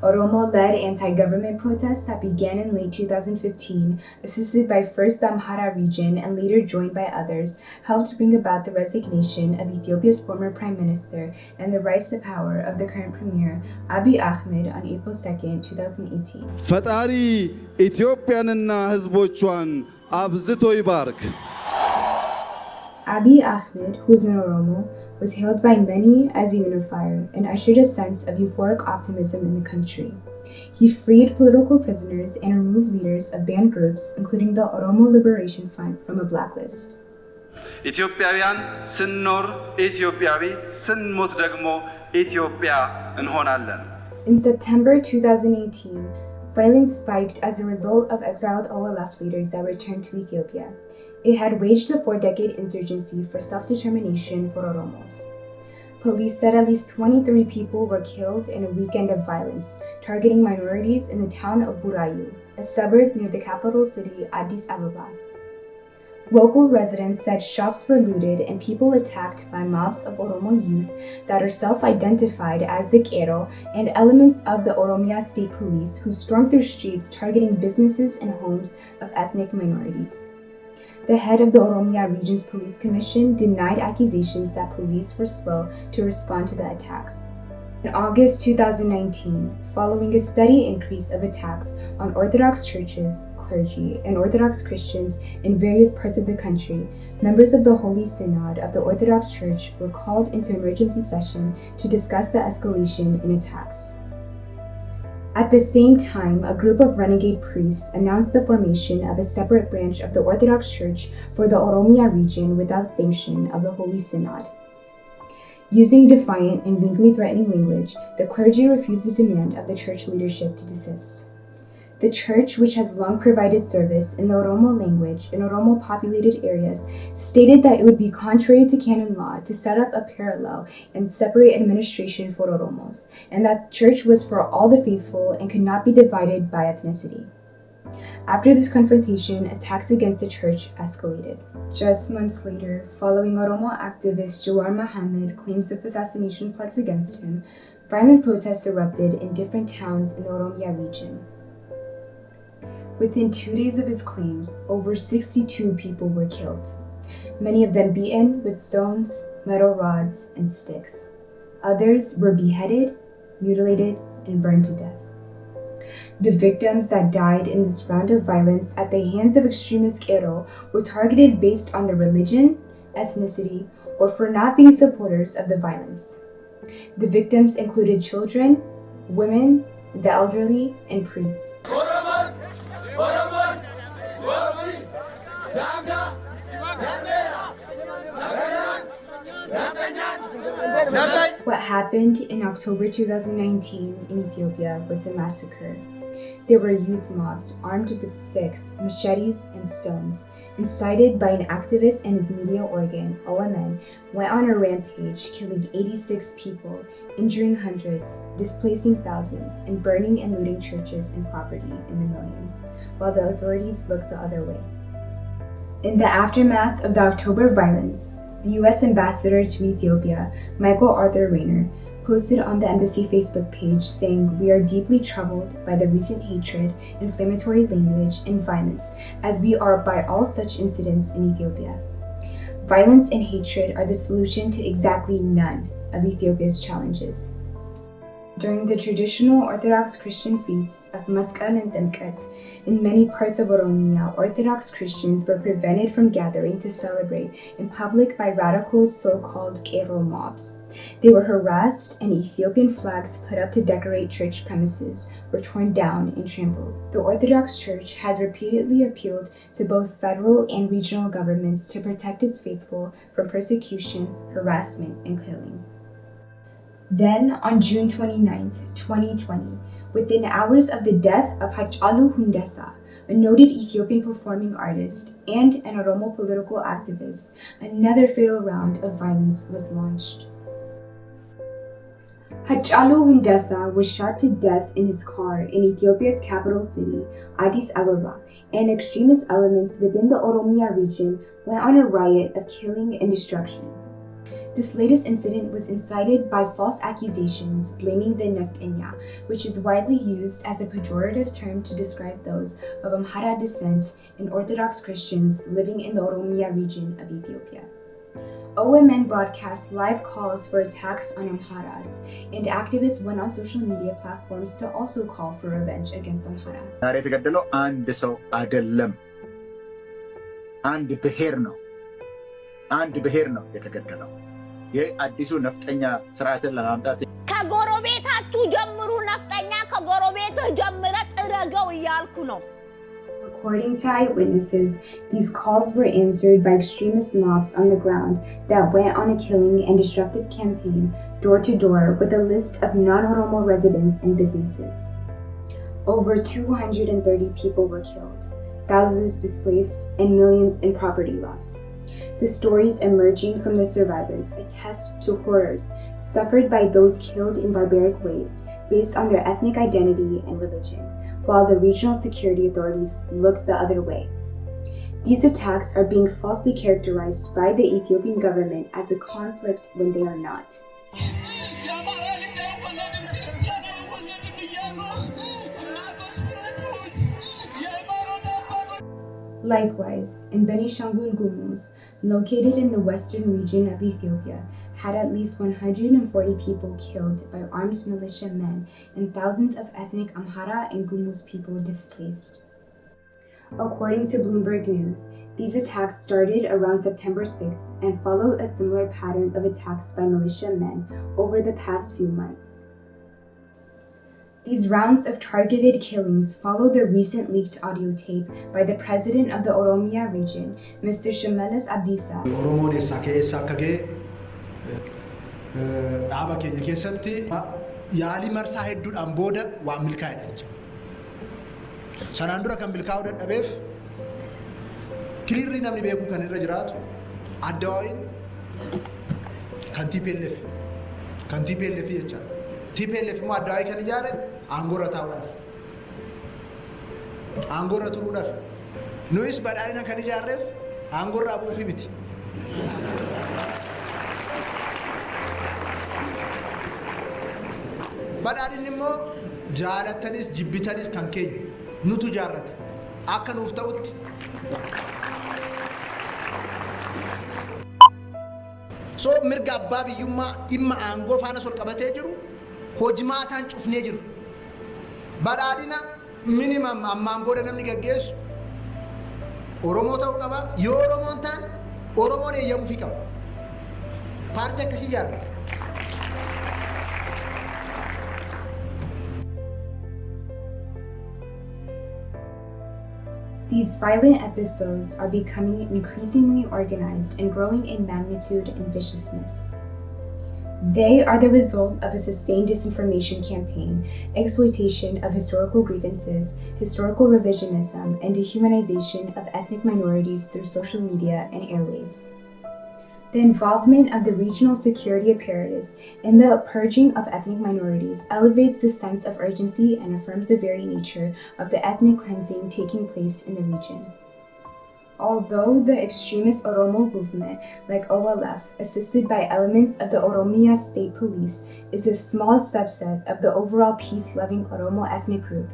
Oromo-led anti-government protests that began in late 2015, assisted by first the Amhara region and later joined by others, helped bring about the resignation of Ethiopia's former prime minister and the rise to power of the current premier, Abiy Ahmed, on April 2, 2018. ፈጣሪ ኢትዮጵያንና ሕዝቦቿን አብዝቶ ይባርክ። Abiy Ahmed, who is an Oromo, was hailed by many as a unifier and ushered a sense of euphoric optimism in the country. He freed political prisoners and removed leaders of banned groups, including the Oromo Liberation Front, from a blacklist. ኢትዮጵያውያን ስንኖር ኢትዮጵያዊ ስንሞት ደግሞ ኢትዮጵያ እንሆናለን። In September 2018, violence spiked as a result of exiled OLF leaders that returned to Ethiopia. It had waged a 4-decade insurgency for self-determination for Oromos. Police said at least 23 people were killed in a weekend of violence, targeting minorities in the town of Burayu, a suburb near the capital city, Addis Ababa. Local residents said shops were looted and people attacked by mobs of Oromo youth that are self-identified as the Qero and elements of the Oromia State Police who stormed their streets targeting businesses and homes of ethnic minorities. The head of the Oromia Region's Police Commission denied accusations that police were slow to respond to the attacks. In August 2019, following a steady increase of attacks on Orthodox churches, clergy, and Orthodox Christians in various parts of the country, members of the Holy Synod of the Orthodox Church were called into emergency session to discuss the escalation in attacks. At the same time, a group of renegade priests announced the formation of a separate branch of the Orthodox Church for the Oromia region without sanction of the Holy Synod. Using defiant and vaguely threatening language, the clergy refused the demand of the church leadership to desist. The church, which has long provided service in the Oromo language in Oromo-populated areas, stated that it would be contrary to canon law to set up a parallel and separate administration for Oromos, and that church was for all the faithful and could not be divided by ethnicity. After this confrontation, attacks against the church escalated. Just months later, following Oromo activist Jawar Mohammed claims of assassination plots against him, violent protests erupted in different towns in the Oromia region. Within 2 days of his claims, over 62 people were killed, many of them beaten with stones, metal rods, and sticks. Others were beheaded, mutilated, and burned to death. The victims that died in this round of violence at the hands of extremist Qero were targeted based on their religion, ethnicity, or for not being supporters of the violence. The victims included children, women, the elderly, and priests. What happened in October 2019 in Ethiopia was a massacre. There were youth mobs armed with sticks, machetes, and stones, incited by an activist and his media organ, OMN, went on a rampage, killing 86 people, injuring hundreds, displacing thousands, and burning and looting churches and property in the millions, while the authorities looked the other way. In the aftermath of the October violence, the U.S. ambassador to Ethiopia, Michael Arthur Rayner, posted on the embassy Facebook page saying, "We are deeply troubled by the recent hatred, inflammatory language, and violence, as we are by all such incidents in Ethiopia. Violence and hatred are the solution to exactly none of Ethiopia's challenges." During the traditional Orthodox Christian feasts of Masqal and Temket, in many parts of Oromia, Orthodox Christians were prevented from gathering to celebrate in public by radical so-called Qero mobs. They were harassed and Ethiopian flags put up to decorate church premises were torn down and trampled. The Orthodox Church has repeatedly appealed to both federal and regional governments to protect its faithful from persecution, harassment, and killing. Then, on June 29, 2020, within hours of the death of Hachalu Hundessa, a noted Ethiopian performing artist and an Oromo political activist, another fatal round of violence was launched. Hachalu Hundessa was shot to death in his car in Ethiopia's capital city, Addis Ababa, and extremist elements within the Oromia region went on a riot of killing and destruction. This latest incident was incited by false accusations blaming the Neftenya, which is widely used as a pejorative term to describe those of Amhara descent and Orthodox Christians living in the Oromia region of Ethiopia. OMN broadcast live calls for attacks on Amharas, and activists went on social media platforms to also call for revenge against Amharas. ዛሬ የተገደለው አንድ ሰው አይደለም፣ አንድ ብሔር ነው። አንድ ብሔር ነው የተገደለው። ይህ አዲሱ ነፍጠኛ ስርዓትን ለማምጣት ከጎረቤታችሁ ጀምሩ፣ ነፍጠኛ ከጎረቤትህ ጀምረህ ጥረገው እያልኩ ነው። According to eyewitnesses, these calls were answered by extremist mobs on the ground that went on a killing and destructive campaign door to door with a list of non-Oromo residents and businesses. Over 230 people were killed, thousands displaced, and millions in property loss. The stories emerging from the survivors attest to horrors suffered by those killed in barbaric ways based on their ethnic identity and religion, while the regional security authorities looked the other way. These attacks are being falsely characterized by the Ethiopian government as a conflict when they are not. Likewise, in Benishangul Gumuz, located in the western region of Ethiopia, had at least 140 people killed by armed militia men and thousands of ethnic Amhara and Gumuz people displaced. According to Bloomberg News, these attacks started around September 6th and follow a similar pattern of attacks by militia men over the past few months. These rounds of targeted killings follow the recent leaked audio tape by the president of the Oromia region, Mr. Shimelis Abdisa. Sanandura kan milkaa'uu dadhabeef kiliirri namni beeku kan irra jiraatu addawaayin kan TPLF jecha TPLF immoo addawaayii kan ijaare aangoorra taa'uudhaaf aangoorra turuudhaaf nuyis badhaadhina kan ijaarreef aangoorraa buufii miti. Badhaadhinni immoo jaalattanis jibbitanis kan keenya nutu jaarrate akka nuuf ta'utti soo mirga abbaa biyyummaa dhimma aangoo faana sol qabatee jiru hojimaataan cufnee jiru. Badhaadhina minimum ammaan booda namni gaggeessu Oromoo ta'uu qaba. Yoo Oromoon ta'an Oromoon eeyyamuufii qaba. Paartii akkasii jaarrate. These violent episodes are becoming increasingly organized and growing in magnitude and viciousness. They are the result of a sustained disinformation campaign, exploitation of historical grievances, historical revisionism, and dehumanization of ethnic minorities through social media and airwaves. The involvement of the regional security apparatus in the purging of ethnic minorities elevates the sense of urgency and affirms the very nature of the ethnic cleansing taking place in the region. Although the extremist Oromo movement, like OLF, assisted by elements of the Oromia State Police, is a small subset of the overall peace-loving Oromo ethnic group,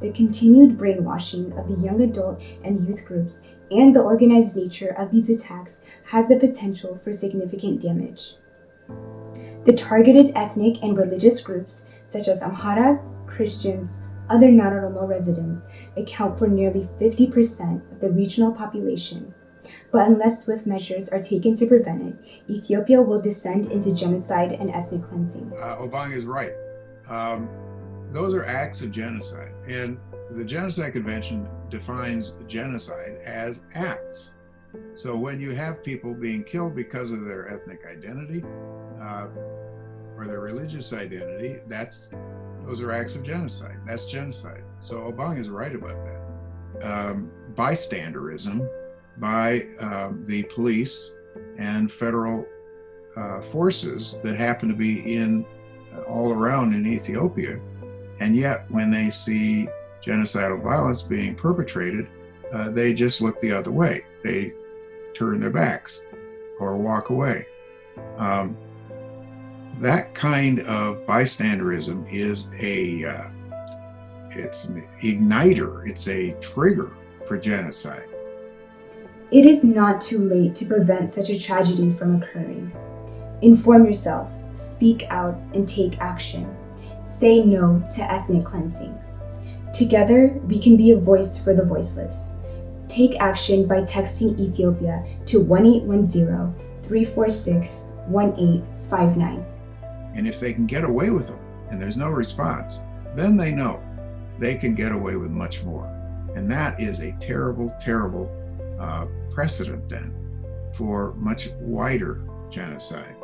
the continued brainwashing of the young adult and youth groups and the organized nature of these attacks has the potential for significant damage. The targeted ethnic and religious groups, such as Amharas, Christians, other non-Oromo residents, account for nearly 50% of the regional population. But unless swift measures are taken to prevent it, Ethiopia will descend into genocide and ethnic cleansing. Obang is right. Those are acts of genocide. And the Genocide Convention defines genocide as acts. So when you have people being killed because of their ethnic identity or their religious identity, those are acts of genocide. That's genocide. So Obang is right about that. Bystanderism by the police and federal forces that happen to be all around in Ethiopia, and yet when they see genocidal violence being perpetrated, they just look the other way. They turn their backs or walk away. That kind of bystanderism is it's an igniter, it's a trigger for genocide. It is not too late to prevent such a tragedy from occurring. Inform yourself, speak out, and take action. Say no to ethnic cleansing. Together, we can be a voice for the voiceless. Take action by texting Ethiopia to 1-810-346-1859. And if they can get away with them and there's no response, then they know they can get away with much more. And that is a terrible, terrible precedent then for much wider genocide.